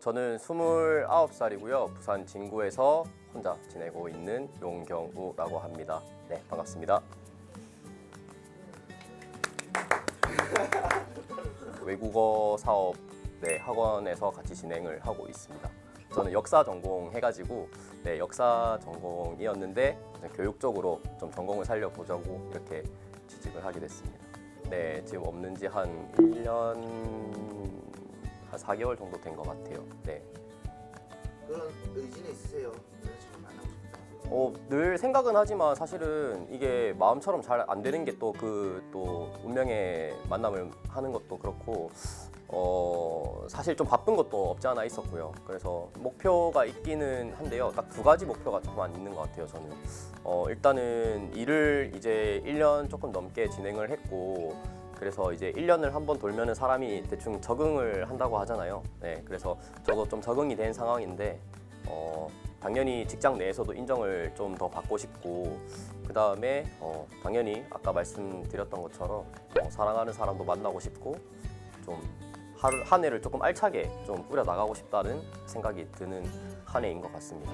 저는 29살이고요. 부산 진구에서 혼자 지내고 있는 용경우라고 합니다. 네, 반갑습니다. 외국어 사업 학원에서 같이 진행을 하고 있습니다. 저는 역사 전공 해가지고 역사 전공이었는데 교육적으로 좀 전공을 살려보자고 이렇게 취직을 하게 됐습니다. 네, 지금 없는 지 한 1년 한 4개월 정도 된 것 같아요. 네. 그런 의지는 있으세요? 여자친구 만나고 싶다. 늘 생각은 하지만 사실은 이게 마음처럼 잘 안 되는 게 또 운명의 만남을 하는 것도 그렇고 사실 좀 바쁜 것도 없지 않아 있었고요. 그래서 목표가 있기는 한데요. 딱 2가지 목표가 조금 있는 것 같아요. 저는 일단은 일을 이제 1년 조금 넘게 진행을 했고 그래서 이제 1년을 한번 돌면은 사람이 대충 적응을 한다고 하잖아요. 네, 그래서 저도 좀 적응이 된 상황인데 당연히 직장 내에서도 인정을 좀 더 받고 싶고 그 다음에 당연히 아까 말씀드렸던 것처럼 사랑하는 사람도 만나고 싶고 좀 한 해를 조금 알차게 좀 꾸려 나가고 싶다는 생각이 드는 한 해인 것 같습니다.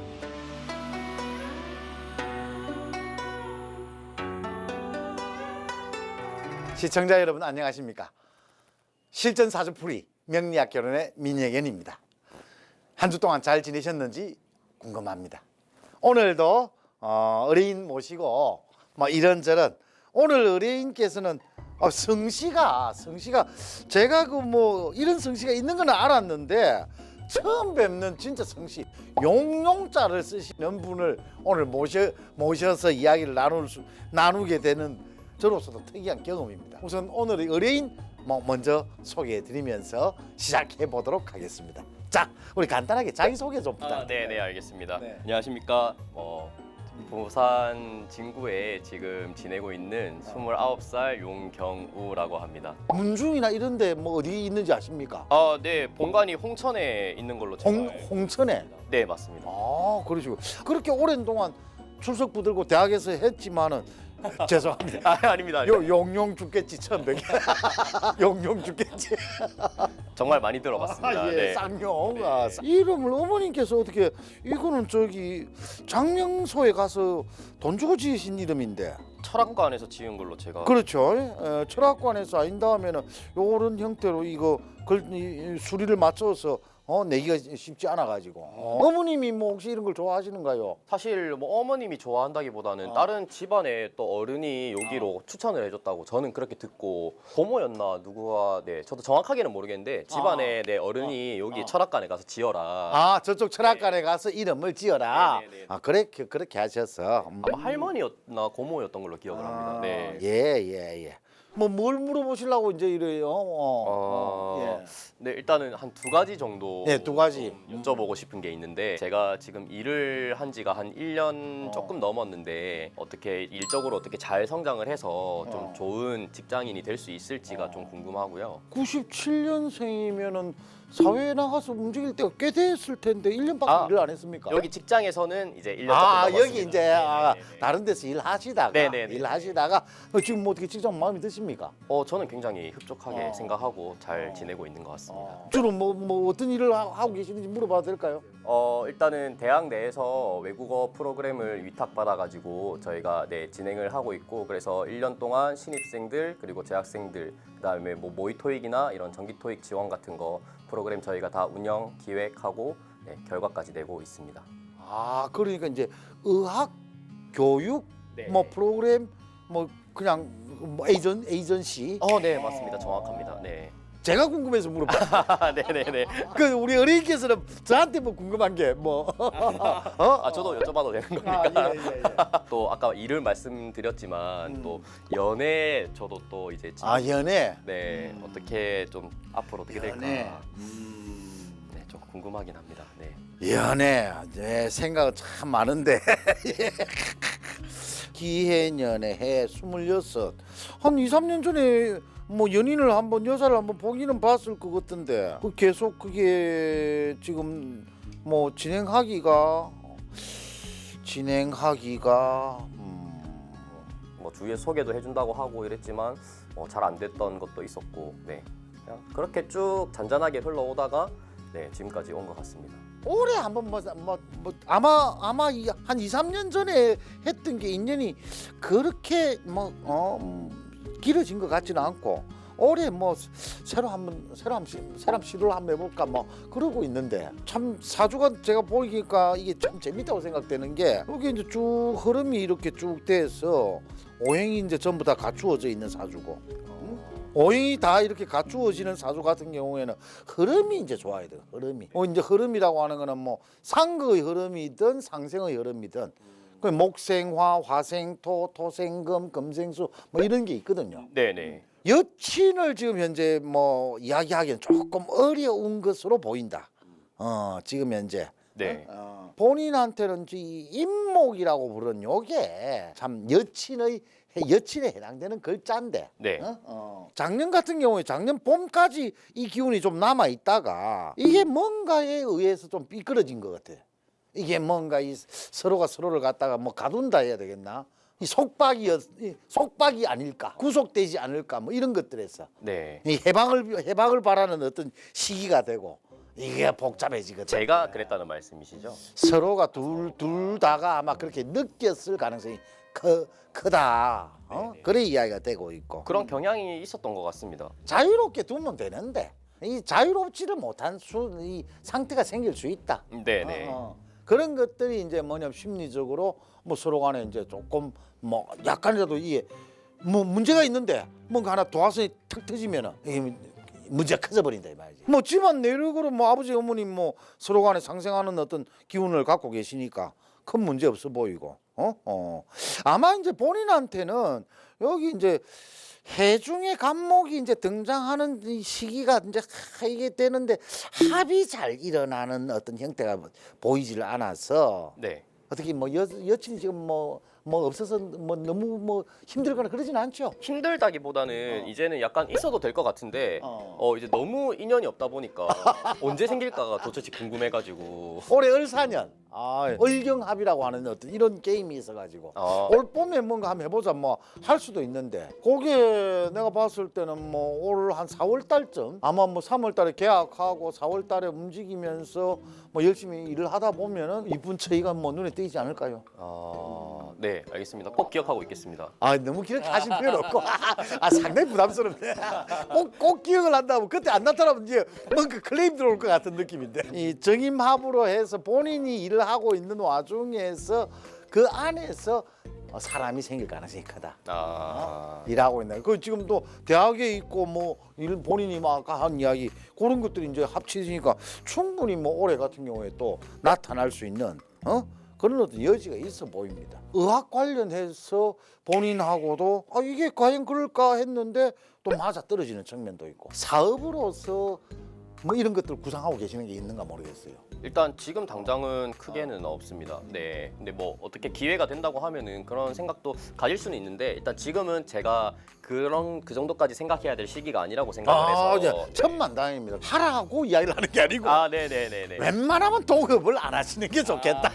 시청자 여러분 안녕하십니까? 실전 사주풀이 명리학 결혼의 민혜견입니다. 한 주 동안 잘 지내셨는지 궁금합니다. 오늘도 의뢰인 모시고 뭐 이런저런 오늘 의뢰인께서는 성씨가 제가 이런 성씨가 있는 건 알았는데 처음 뵙는 진짜 용용자를 쓰시는 분을 오늘 모셔서 이야기를 나누게 되는 저로서도 특이한 경험입니다. 우선 오늘의 의뢰인 먼저 소개해드리면서 시작해 보도록 하겠습니다. 자, 우리 간단하게 자기소개 좀 부탁드립니다. 네, 알겠습니다. 네. 안녕하십니까. 부산 진구에 지금 지내고 있는 29살 용경우라고 합니다. 문중이나 이런 데 어디 있는지 아십니까? 네, 본관이 홍천에 있는 걸로 제가 홍천에? 네, 맞습니다. 아, 그러시고 그렇게 오랜 동안 출석 부들고 대학에서 했지만은 죄송합니다. 아닙니다. 용용 죽겠지 처음 뵙게. 용용 죽겠지. 정말 많이 들어봤습니다. 예, 네. 쌍용. 네. 이름을 어머님께서 어떻게 이거는 장명소에 가서 돈 주고 지으신 이름인데. 철학관에서 지은 걸로 제가 그렇죠. 철학관에서 아닌 다음에는 요런 형태로 이거 수리를 맞춰서 내기가 쉽지 않아 가지고. 어머님이 혹시 이런 걸 좋아하시는가요? 사실 어머님이 좋아한다기보다는 다른 집안에 또 어른이 여기로 추천을 해줬다고 저는 그렇게 듣고 고모였나 누구가 저도 정확하게는 모르겠는데 집안에 어른이 여기 철학관에 가서 지어라. 저쪽 철학관에 가서 이름을 지어라. 네네네. 그렇게 하셔서. 아마 할머니였나 고모였던 걸로 기억을 합니다. 네. 예. 뭘 물어보시려고 이제 이래요? 예. 네, 일단은 한 2가지 정도 네, 2가지. 좀 여쭤보고 싶은 게 있는데 제가 지금 일을 한 지가 한 1년 조금 넘었는데 어떻게 일적으로 어떻게 잘 성장을 해서 좀 좋은 직장인이 될 수 있을지가 좀 궁금하고요. 97년생이면은 사회에 나가서 움직일 때가 꽤 됐을 텐데 1년밖에 일을 안 했습니까? 여기 직장에서는 이제 1년 조금 넘었습니다. 여기 이제 네네네. 다른 데서 일하시다가 네네네. 지금 어떻게 직장 마음에 드십니까? 저는 굉장히 흡족하게 생각하고 잘 지내고 있는 것 같습니다. 주로 어떤 일을 하고 계시는지 물어봐도 될까요? 일단은 대학 내에서 외국어 프로그램을 위탁받아가지고 저희가 진행을 하고 있고 그래서 1년 동안 신입생들 그리고 재학생들 그다음에 모의 토익이나 이런 정기 토익 지원 같은 거 프로그램 저희가 다 운영 기획하고 결과까지 내고 있습니다. 그러니까 이제 의학 교육 네. 프로그램 그냥 에이전시. 네, 맞습니다. 정확합니다. 네. 제가 궁금해서 물어봐요. 네네네. 우리 어린이께서는 저한테 궁금한 게 저도 여쭤봐도 되는 겁니까? 예. 또 아까 일을 말씀드렸지만 또 연애 저도 또 이제 지금 연애. 네, 어떻게 좀 앞으로 어떻게 될까? 연애. 네, 좀 궁금하긴 합니다. 네. 연애. 생각은 참 많은데. 기해년에 해 26. 한 2, 3년 전에 연인을 여자를 한번 보기는 봤을 것 같은데 계속 그게 지금 진행하기가 주위에 소개도 해준다고 하고 이랬지만 잘 안 됐던 것도 있었고 그냥 그렇게 쭉 잔잔하게 흘러오다가 네, 지금까지 온 것 같습니다. 올해 한번 아마 한 2, 3년 전에 했던 게 인연이 그렇게 길어진 것 같지는 않고 올해 새로 시도를 한번 해볼까 그러고 있는데 참 사주가 제가 보니까 이게 참 재밌다고 생각되는 게 여기 이제 쭉 흐름이 이렇게 쭉 돼서 오행이 이제 전부 다 갖추어져 있는 사주고 오행이 다 이렇게 갖추어지는 사주 같은 경우에는 흐름이 이제 좋아야 돼요. 흐름이. 이제 흐름이라고 하는 거는 상극의 흐름이든 상생의 흐름이든 그 목생화, 화생토, 토생금, 금생수 이런 게 있거든요. 네네. 여친을 지금 현재 이야기하기는 조금 어려운 것으로 보인다. 지금 현재. 네. 본인한테는 이 임목이라고 부르는 요게 참 여친에 해당되는 글자인데. 네. 작년 같은 경우에 작년 봄까지 이 기운이 좀 남아 있다가 이게 뭔가에 의해서 좀 삐뚤어진 것 같아. 이게 뭔가 서로가 서로를 갖다가 가둔다 해야 되겠나? 이 속박이 아닐까? 구속되지 않을까? 이런 것들에서 네. 이 해방을 바라는 어떤 시기가 되고 이게 복잡해지거든. 제가 그랬다는 말씀이시죠? 서로가 둘 다가 아마 그렇게 느꼈을 가능성이 크다. 그래 이야기가 되고 있고. 그런 경향이 있었던 것 같습니다. 자유롭게 두면 되는데 이 자유롭지를 못한 이 상태가 생길 수 있다. 네네. 그런 것들이 이제 뭐냐면 심리적으로 서로 간에 이제 조금 약간이라도 이게 문제가 있는데 뭔가 하나 도화선이 탁 터지면은 이게 문제가 커져 버린다 이 말이지. 집안 내력으로 아버지 어머니 서로 간에 상생하는 어떤 기운을 갖고 계시니까 큰 문제 없어 보이고. 아마 이제 본인한테는 여기 이제 해중의 간목이 이제 등장하는 이 시기가 이제 이게 되는데 합이 잘 일어나는 어떤 형태가 보이질 않아서 네. 어떻게 여친이 지금 없어서 너무 힘들거나 그러진 않죠. 힘들다기보다는 이제는 약간 있어도 될 것 같은데 이제 너무 인연이 없다 보니까 언제 생길까가 도대체 궁금해가지고. 올해 을사년 을경합이라고 하는 어떤 이런 게임이 있어가지고 올 봄에 뭔가 한번 해보자 할 수도 있는데 그게 내가 봤을 때는 올 한 4월 달쯤 아마 3월 달에 계약하고 4월 달에 움직이면서 열심히 일을 하다 보면은 이쁜 처이가 눈에 띄지 않을까요? 네, 알겠습니다. 꼭 기억하고 있겠습니다. 너무 기억하실 필요 없고 상당히 부담스럽네. 꼭 기억을 한다면 그때 안 나타나면 이제 뭔가 클레임 들어올 것 같은 느낌인데 이 정임합으로 해서 본인이 일을 하고 있는 와중에서 그 안에서 사람이 생길 가능성이 크다. 일하고 있나요? 그 지금 또 대학에 있고 본인이 아까 한 이야기 그런 것들이 이제 합치니까 충분히 올해 같은 경우에 또 나타날 수 있는 그런 어떤 여지가 있어 보입니다. 의학 관련해서 본인하고도 이게 과연 그럴까 했는데 또 맞아 떨어지는 측면도 있고 사업으로서 이런 것들 구상하고 계시는 게 있는가 모르겠어요. 일단 지금 당장은 크게는 없습니다. 네. 근데 어떻게 기회가 된다고 하면은 그런 생각도 가질 수는 있는데 일단 지금은 제가 그 정도까지 생각해야 될 시기가 아니라고 생각을 해서. 천만다행입니다. 하라고 이야기를 하는 게 아니고. 네네네네. 웬만하면 도급을 안 하시는 게 좋겠다.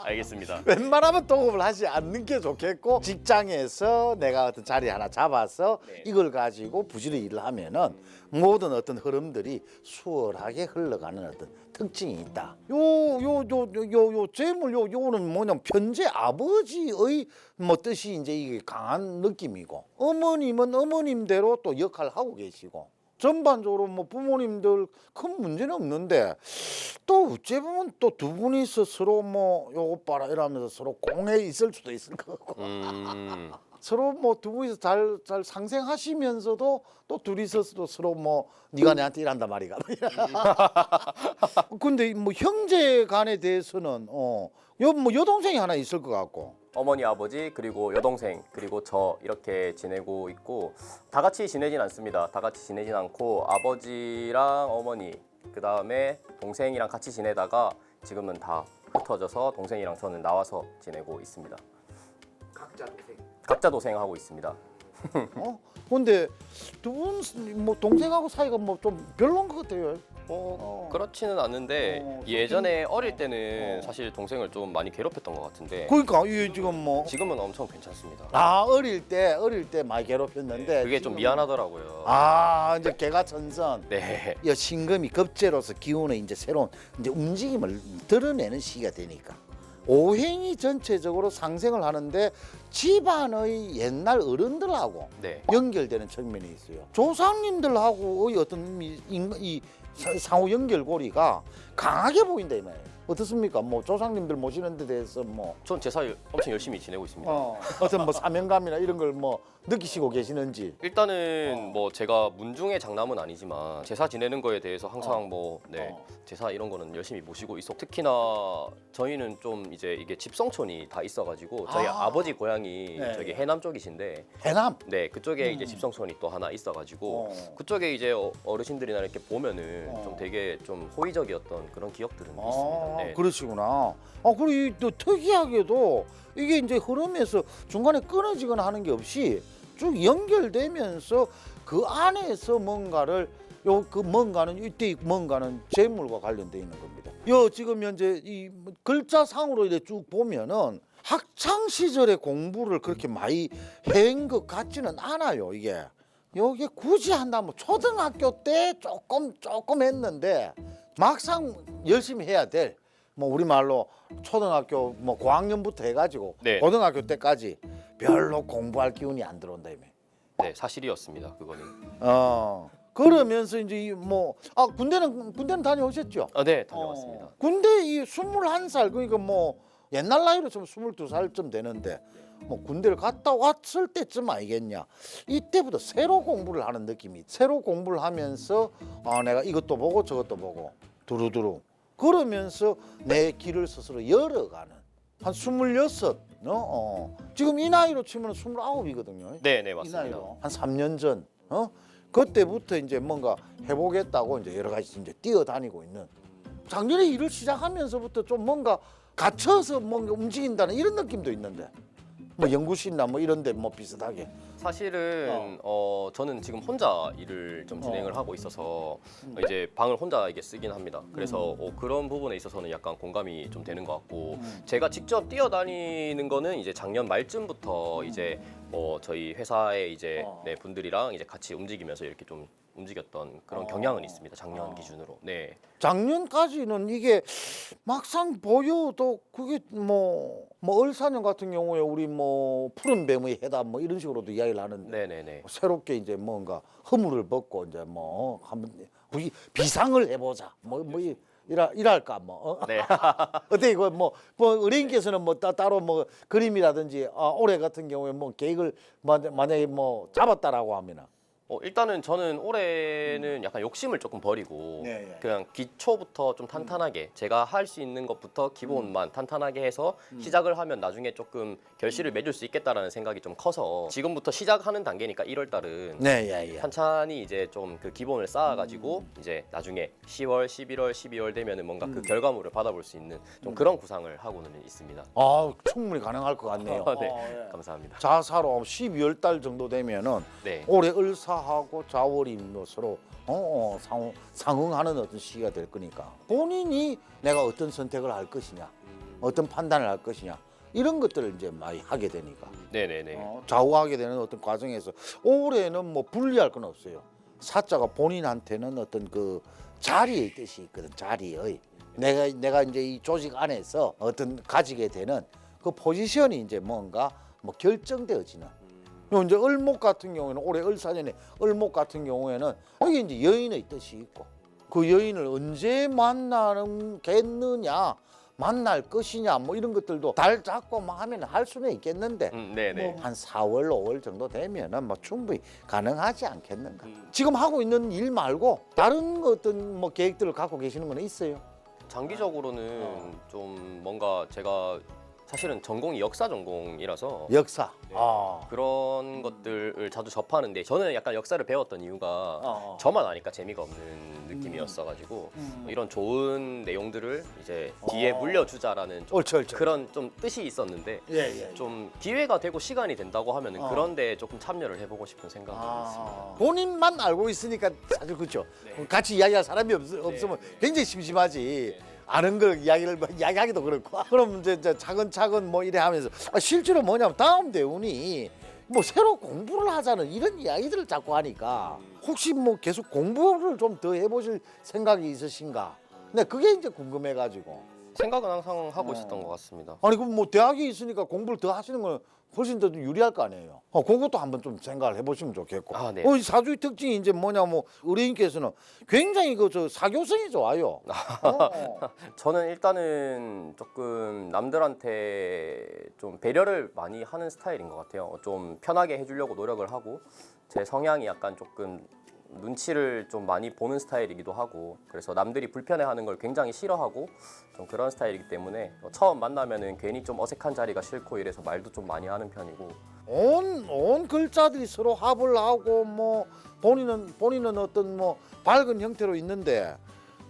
알겠습니다. 웬만하면 도급을 하지 않는 게 좋겠고 직장에서 내가 어떤 자리 하나 잡아서 이걸 가지고 부지런히 일을 하면은 모든 어떤 흐름들이 수월하게 흘러가는 어떤 특징이 있다. 요 재물 요는 뭐냐면 편재 아버지의 뜻이 이제 이게 강한 느낌이고 어머님은 어머님대로 또 역할을 하고 계시고 전반적으로 부모님들 큰 문제는 없는데 또 어찌 보면 또 두 분이서 서로 요것 봐라 이러면서 서로 공해 있을 수도 있을 거고 서로 두 분이서 잘 상생하시면서도 또 둘이서도 서로 네가 내한테 일한다 말이가. 근데 형제 간에 대해서는 여동생이 하나 있을 것 같고. 어머니, 아버지, 그리고 여동생, 그리고 저 이렇게 지내고 있고 다 같이 지내진 않습니다. 다 같이 지내진 않고 아버지랑 어머니, 그 다음에 동생이랑 같이 지내다가 지금은 다 흩어져서 동생이랑 저는 나와서 지내고 있습니다. 각자 도생하고 있습니다. 근데 두 분 동생하고 사이가 좀 별로인 것 같아요. 그렇지는 않는데 예전에 어릴 때는 사실 동생을 좀 많이 괴롭혔던 것 같은데 그러니까 이게 지금 뭐 지금은 엄청 괜찮습니다. 어릴 때 많이 괴롭혔는데 그게 좀 미안하더라고요. 이제 개가천선. 네. 이 신금이 급제로서 기운의 이제 새로운 이제 움직임을 드러내는 시기가 되니까 오행이 전체적으로 상생을 하는데 집안의 옛날 어른들하고 네. 연결되는 측면이 있어요. 조상님들하고의 어떤 이 상호 연결고리가 강하게 보인다 이 말이에요. 어떻습니까? 뭐 조상님들 모시는 데 대해서 뭐 전 제사 엄청 열심히 지내고 있습니다. 어떤 뭐 사명감이나 이런 걸 뭐 느끼시고 계시는지. 일단은 뭐 제가 문중의 장남은 아니지만 제사 지내는 거에 대해서 항상 제사 이런 거는 열심히 모시고 있어. 특히나 저희는 좀 이제 이게 집성촌이 다 있어가지고 저희 아버지 고향이 네. 저기 해남 쪽이신데 해남. 네 그쪽에 이제 집성촌이 또 하나 있어가지고 그쪽에 이제 어르신들이나 이렇게 보면은 좀 되게 좀 호의적이었던 그런 기억들은 있습니다. 네. 그러시구나. 그리고 또 특이하게도 이게 이제 흐름에서 중간에 끊어지거나 하는 게 없이 쭉 연결되면서 그 안에서 뭔가를 뭔가는 이때 뭔가는 재물과 관련돼 있는 겁니다. 지금 현재 이 글자상으로 이렇게 쭉 보면은 학창 시절에 공부를 그렇게 많이 해온 것 같지는 않아요. 이게 굳이 한다면 초등학교 때 조금 했는데 막상 열심히 해야 될 뭐 우리말로 초등학교 뭐 고학년부터 해가지고 네. 고등학교 때까지 별로 공부할 기운이 안 들어온다 이미. 네 사실이었습니다. 그거는. 그러면서 이제 군대는 다녀오셨죠? 네 다녀왔습니다. 군대 이 21살 그러니까 뭐 옛날 나이로 좀 22살쯤 되는데 뭐 군대를 갔다 왔을 때쯤 아니겠냐. 이때부터 새로 공부를 하는 느낌이. 새로 공부를 하면서 내가 이것도 보고 저것도 보고 두루두루. 그러면서 내 길을 스스로 열어가는 한 26. 지금 이 나이로 치면 29이거든요. 네 이 맞습니다. 나이로 한 3년 전. 그때부터 이제 뭔가 해보겠다고 이제 여러 가지 이제 뛰어다니고 있는. 작년에 일을 시작하면서부터 좀 뭔가 갇혀서 뭔가 움직인다는 이런 느낌도 있는데. 뭐 연구실이나 뭐 이런데 뭐 비슷하게. 사실은 저는 지금 혼자 일을 좀 진행을 하고 있어서 이제 방을 혼자 이게 쓰긴 합니다. 그래서 그런 부분에 있어서는 약간 공감이 좀 되는 것 같고 제가 직접 뛰어다니는 거는 이제 작년 말쯤부터 이제 저희 회사의 이제 분들이랑 이제 같이 움직이면서 이렇게 좀 움직였던 그런 경향은 있습니다. 작년 기준으로. 네. 작년까지는 이게 막상 보여도 그게 뭐 을사년 같은 경우에 우리 뭐 푸른 뱀의 해답 뭐 이런 식으로도 이야기를 하는데 네네네. 새롭게 이제 뭔가 허물을 벗고 이제 뭐 한번 비상을 해보자 이랄까 뭐 네. 어때 이거 뭐 의뢰인께서는 뭐 따로 뭐 그림이라든지 올해 같은 경우에 뭐 계획을 만약에 뭐 잡았다라고 하면은 일단은 저는 올해는 약간 욕심을 조금 버리고 네. 그냥 기초부터 좀 탄탄하게 제가 할 수 있는 것부터 기본만 탄탄하게 해서 시작을 하면 나중에 조금 결실을 맺을 수 있겠다라는 생각이 좀 커서 지금부터 시작하는 단계니까 1월 달은 천천히 이제 좀 그 기본을 쌓아가지고 이제 나중에 10월, 11월, 12월 되면은 뭔가 그 결과물을 받아볼 수 있는 좀 그런 구상을 하고는 있습니다. 충분히 가능할 것 같네요. 네, 감사합니다. 자사로 12월 달 정도 되면은 네. 올해 을사하고 자월이 뭐 서로 상응하는 어떤 시기가 될 거니까 본인이 내가 어떤 선택을 할 것이냐, 어떤 판단을 할 것이냐 이런 것들을 이제 많이 하게 되니까 네네네. 좌우하게 되는 어떤 과정에서 올해는 뭐 분리할 건 없어요. 사자가 본인한테는 어떤 그 자리의 뜻이 있거든. 자리의 내가 이제 이 조직 안에서 어떤 가지게 되는 그 포지션이 이제 뭔가 뭐 결정되어지는. 이제 을목 같은 경우에는 올해 을사년에 을목 같은 경우에는 여기 이제 여인의 뜻이 있고 그 여인을 언제 만나겠느냐 만날 것이냐 뭐 이런 것들도 달 잡고 막 하면 할 수는 있겠는데 네네. 한 4월 5월 정도 되면은 뭐 충분히 가능하지 않겠는가. 지금 하고 있는 일 말고 다른 어떤 뭐 계획들을 갖고 계시는 건 있어요? 장기적으로는 좀 뭔가 제가 사실은 전공이 역사 전공이라서 역사. 네. 아. 그런 것들을 자주 접하는데 저는 약간 역사를 배웠던 이유가 저만 아니까 재미가 없는 느낌이었어가지고 이런 좋은 내용들을 이제 뒤에 물려주자라는 좀 옳죠. 그런 좀 뜻이 있었는데 예. 좀 기회가 되고 시간이 된다고 하면은 그런데 조금 참여를 해보고 싶은 생각이 있습니다. 본인만 알고 있으니까 사실 그렇죠. 같이 이야기할 사람이 없으면 굉장히 심심하지. 아는 걸 이야기를 이야기하기도 그렇고. 그럼 이제 차근차근 뭐 이래 하면서 실제로 뭐냐면 다음 대운이 뭐 새로 공부를 하자는 이런 이야기들을 자꾸 하니까 혹시 뭐 계속 공부를 좀 더 해보실 생각이 있으신가? 근데 그게 이제 궁금해가지고. 생각은 항상 하고 있었던 것 같습니다. 아니 그럼 뭐 대학에 있으니까 공부를 더 하시는 건 훨씬 더 유리할 거 아니에요. 그것도 한번 좀 생각을 해보시면 좋겠고. 아, 네. 이 사주의 특징이 이제 뭐냐 뭐 의뢰인께서는 굉장히 저 사교성이 좋아요. 저는 일단은 조금 남들한테 좀 배려를 많이 하는 스타일인 것 같아요. 좀 편하게 해주려고 노력을 하고 제 성향이 약간 조금 눈치를 좀 많이 보는 스타일이기도 하고 그래서 남들이 불편해하는 걸 굉장히 싫어하고 좀 그런 스타일이기 때문에 처음 만나면은 괜히 좀 어색한 자리가 싫고 이래서 말도 좀 많이 하는 편이고 온 글자들이 서로 합을 하고 뭐 본인은 어떤 뭐 밝은 형태로 있는데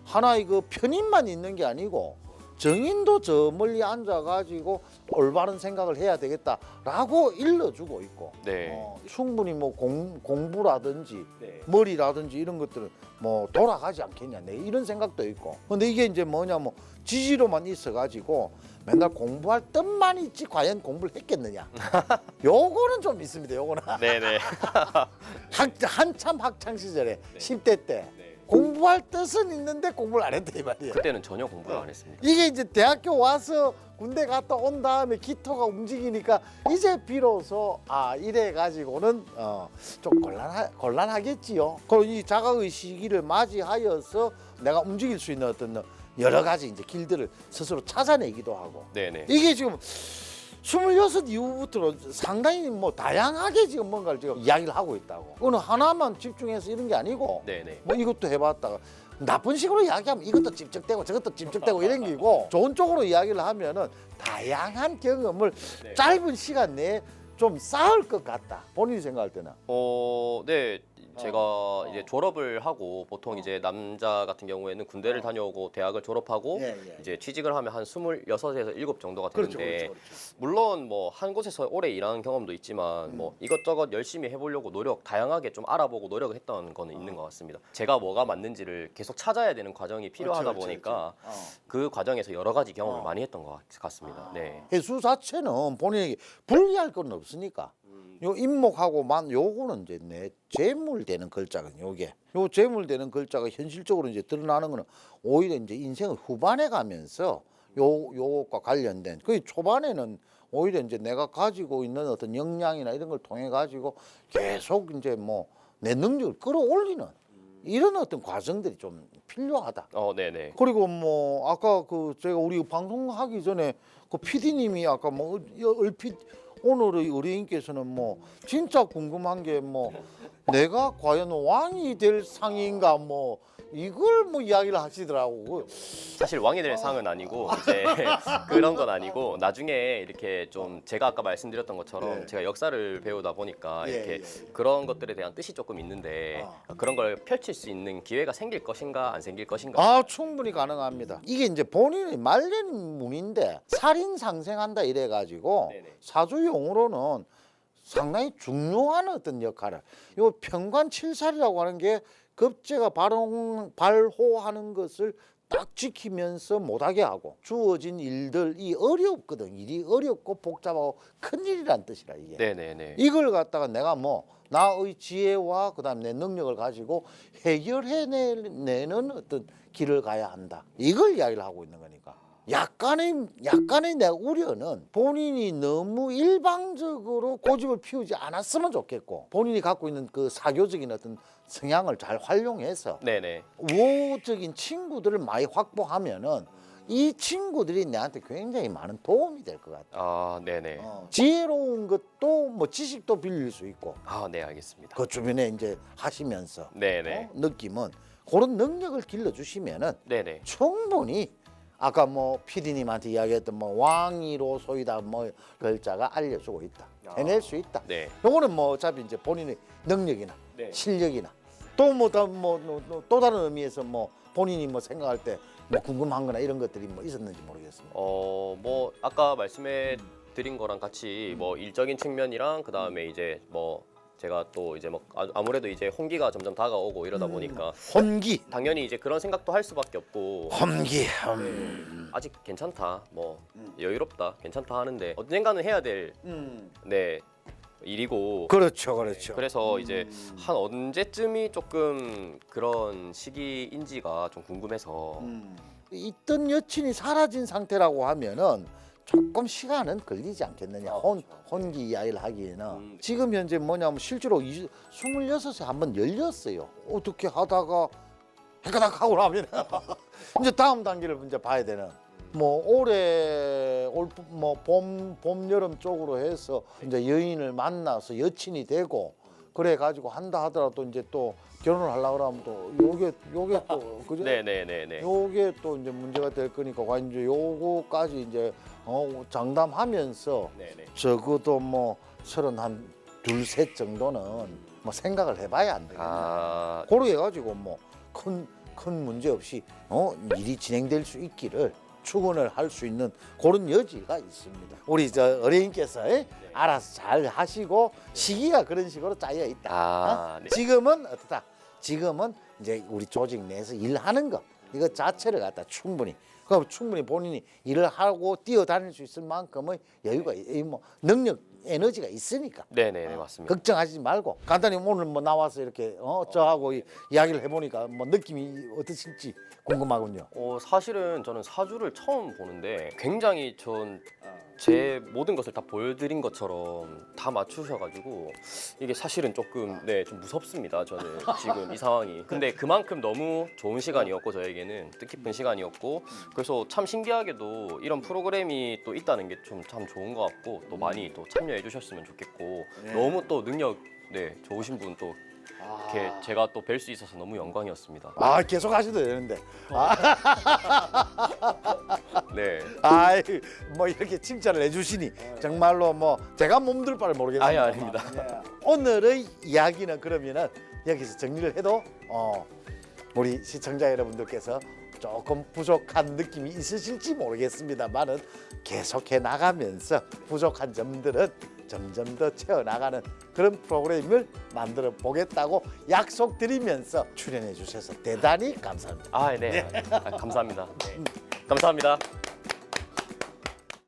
하나 이거 편인만 있는 게 아니고 정인도 저 멀리 앉아가지고 올바른 생각을 해야 되겠다라고 일러주고 있고 네. 충분히 뭐 공부라든지 네. 머리라든지 이런 것들은 뭐 돌아가지 않겠냐 내 이런 생각도 있고 근데 이게 이제 뭐냐 뭐 지지로만 있어가지고 맨날 공부할 뜻만 있지 과연 공부를 했겠느냐 요거는 좀 있습니다. 요거는 네네. 한참 학창 시절에 10대 때 공부할 뜻은 있는데 공부를 안 했다 이 말이에요. 그때는 전혀 공부를 안 했습니다. 이게 이제 대학교 와서 군대 갔다 온 다음에 기토가 움직이니까 이제 비로소 이래 가지고는 좀 곤란하겠지요. 그리고 이 자각의 시기를 맞이하여서 내가 움직일 수 있는 어떤 여러 가지 이제 길들을 스스로 찾아내기도 하고 네네. 이게 지금 26 이후부터는 상당히 뭐 다양하게 지금 뭔가를 지금 이야기를 하고 있다고. 어느 하나만 집중해서 이런 게 아니고 네네. 뭐 이것도 해봤다가 나쁜 식으로 이야기하면 이것도 찝쩍대고 저것도 찝쩍대고 이런 게고 좋은 쪽으로 이야기를 하면은 다양한 경험을 네. 짧은 시간 내에 좀 쌓을 것 같다. 본인이 생각할 때는. 네. 제가 이제 졸업을 하고 보통 이제 남자 같은 경우에는 군대를 다녀오고 대학을 졸업하고 이제 취직을 하면 한 26에서 7 정도가 되는데 그렇죠. 물론 뭐 한 곳에서 오래 일하는 경험도 있지만 뭐 이것저것 열심히 해보려고 다양하게 좀 알아보고 노력을 했던 거는 있는 것 같습니다. 제가 뭐가 맞는지를 계속 찾아야 되는 과정이 필요하다 보니까 그 과정에서 여러 가지 경험을 많이 했던 것 같습니다. 네. 해수 자체는 본인에게 불리할 건 없으니까. 요 임목하고 만 요거는 이제 내 재물되는 글자거든요. 요게 요 재물되는 글자가 현실적으로 이제 드러나는 거는 오히려 이제 인생의 후반에 가면서 요것과 관련된 그 초반에는 오히려 이제 내가 가지고 있는 어떤 역량이나 이런 걸 통해 가지고 계속 이제 뭐 내 능력을 끌어올리는 이런 어떤 과정들이 좀 필요하다. 네네. 그리고 뭐 아까 그 제가 우리 방송하기 전에 그 PD님이 아까 뭐 얼핏 오늘의 의뢰인께서는 뭐 진짜 궁금한 게 뭐 내가 과연 왕이 될 상인가 뭐 이걸 뭐 이야기를 하시더라고. 사실 왕이 될 상은 아니고 이제 그런 건 아니고 나중에 이렇게 좀 제가 아까 말씀드렸던 것처럼 제가 역사를 배우다 보니까 이렇게 그런 것들에 대한 뜻이 조금 있는데 그런 걸 펼칠 수 있는 기회가 생길 것인가 안 생길 것인가. 충분히 가능합니다. 이게 이제 본인의 말년문인데 살인 상생한다 이래 가지고 사주용으로는 상당히 중요한 어떤 역할을 요 편관칠살이라고 하는 게 급제가 발호하는 것을 딱 지키면서 못하게 하고 주어진 일들이 어렵거든. 일이 어렵고 복잡하고 큰일이란 뜻이라 이게. 네네네. 이걸 갖다가 내가 뭐 나의 지혜와 그다음 내 능력을 가지고 해결해내는 어떤 길을 가야 한다. 이걸 이야기를 하고 있는 거니까. 약간의 내 우려는 본인이 너무 일방적으로 고집을 피우지 않았으면 좋겠고 본인이 갖고 있는 그 사교적인 어떤 성향을 잘 활용해서 네네. 우호적인 친구들을 많이 확보하면은 이 친구들이 내한테 굉장히 많은 도움이 될 것 같아. 네네. 지혜로운 것도 뭐 지식도 빌릴 수 있고 네, 알겠습니다. 그 주변에 이제 하시면서 네네. 느낌은 그런 능력을 길러주시면은 네네. 충분히 아까 뭐 PD님한테 이야기했던 뭐 왕이로 소이다 뭐 글자가 알려주고 있다. 해낼 수 있다. 네. 요거는 뭐 어차피 이제 본인의 능력이나 네. 실력이나 또 뭐 또 다른 의미에서 뭐 본인이 뭐 생각할 때 뭐 궁금한거나 이런 것들이 뭐 있었는지 모르겠습니다. 뭐 아까 말씀해 드린 거랑 같이 뭐 일적인 측면이랑 그 다음에 이제 뭐 제가 또 이제 뭐 아무래도 이제 홍기가 점점 다가오고 이러다 보니까 혼기, 당연히 이제 그런 생각도 할 수밖에 없고 혼기. 아직 괜찮다, 뭐 여유롭다, 괜찮다 하는데 언젠가는 해야 될 네, 일이고 그렇죠, 그렇죠. 그래서 이제 한 언제쯤이 조금 그런 시기인지가 좀 궁금해서 있던 여친이 사라진 상태라고 하면은 조금 시간은 걸리지 않겠느냐. 혼기 이야기를 하기에는 지금 현재 뭐냐면 실제로 26에 한번 열렸어요. 어떻게 하다가 해가닥 하고 나면 이제 다음 단계를 이제 봐야 되는. 뭐 올해 봄 여름 쪽으로 해서 이제 여인을 만나서 여친이 되고 그래 가지고 한다 하더라도 이제 또 결혼을 하려고 그러면 또 요게 또 그죠? 네네네네. 요게 또 이제 문제가 될 거니까 과연 이제 요거까지 이제 장담하면서 네네. 적어도 뭐 32, 3 정도는 뭐 생각을 해봐야 안 되겠냐. 아, 그렇게 해가지고 뭐 큰 문제 없이 일이 진행될 수 있기를 추근을 할 수 있는 그런 여지가 있습니다. 우리 저 어린이께서 알아서 잘 하시고 시기가 그런 식으로 짜여 있다. 아, 네. 지금은 어떻다? 지금은 이제 우리 조직 내에서 일하는 거 이거 자체를 갖다 충분히 그럼 충분히 본인이 일을 하고 뛰어다닐 수 있을 만큼의 여유가 뭐 능력 에너지가 있으니까 네네네 맞습니다. 걱정하지 말고 간단히 오늘 뭐 나와서 이렇게 저하고 이야기를 해보니까 뭐 느낌이 어떠실지 궁금하군요. 사실은 저는 사주를 처음 보는데 굉장히 제 모든 것을 다 보여드린 것처럼 다 맞추셔가지고 이게 사실은 조금 좀 무섭습니다. 저는 지금 이 상황이. 근데 그만큼 너무 좋은 시간이었고 저에게는 뜻깊은 시간이었고 그래서 참 신기하게도 이런 프로그램이 또 있다는 게 좀 참 좋은 것 같고 또 많이 또 참여해 주셨으면 좋겠고 너무 또 능력 좋으신 분 또 이렇게 제가 또 뵐 수 있어서 너무 영광이었습니다. 계속 하셔도 되는데. 네. 뭐 이렇게 칭찬을 해주시니 정말로 뭐 제가 몸둘 바를 모르겠습니다. 아니 아닙니다. 오늘의 이야기는 그러면은 여기서 정리를 해도 우리 시청자 여러분들께서 조금 부족한 느낌이 있으실지 모르겠습니다만은 계속해 나가면서 부족한 점들은 점점 더 채워나가는 그런 프로그램을 만들어 보겠다고 약속드리면서 출연해 주셔서 대단히 감사합니다. 네. 감사합니다. 네. 감사합니다.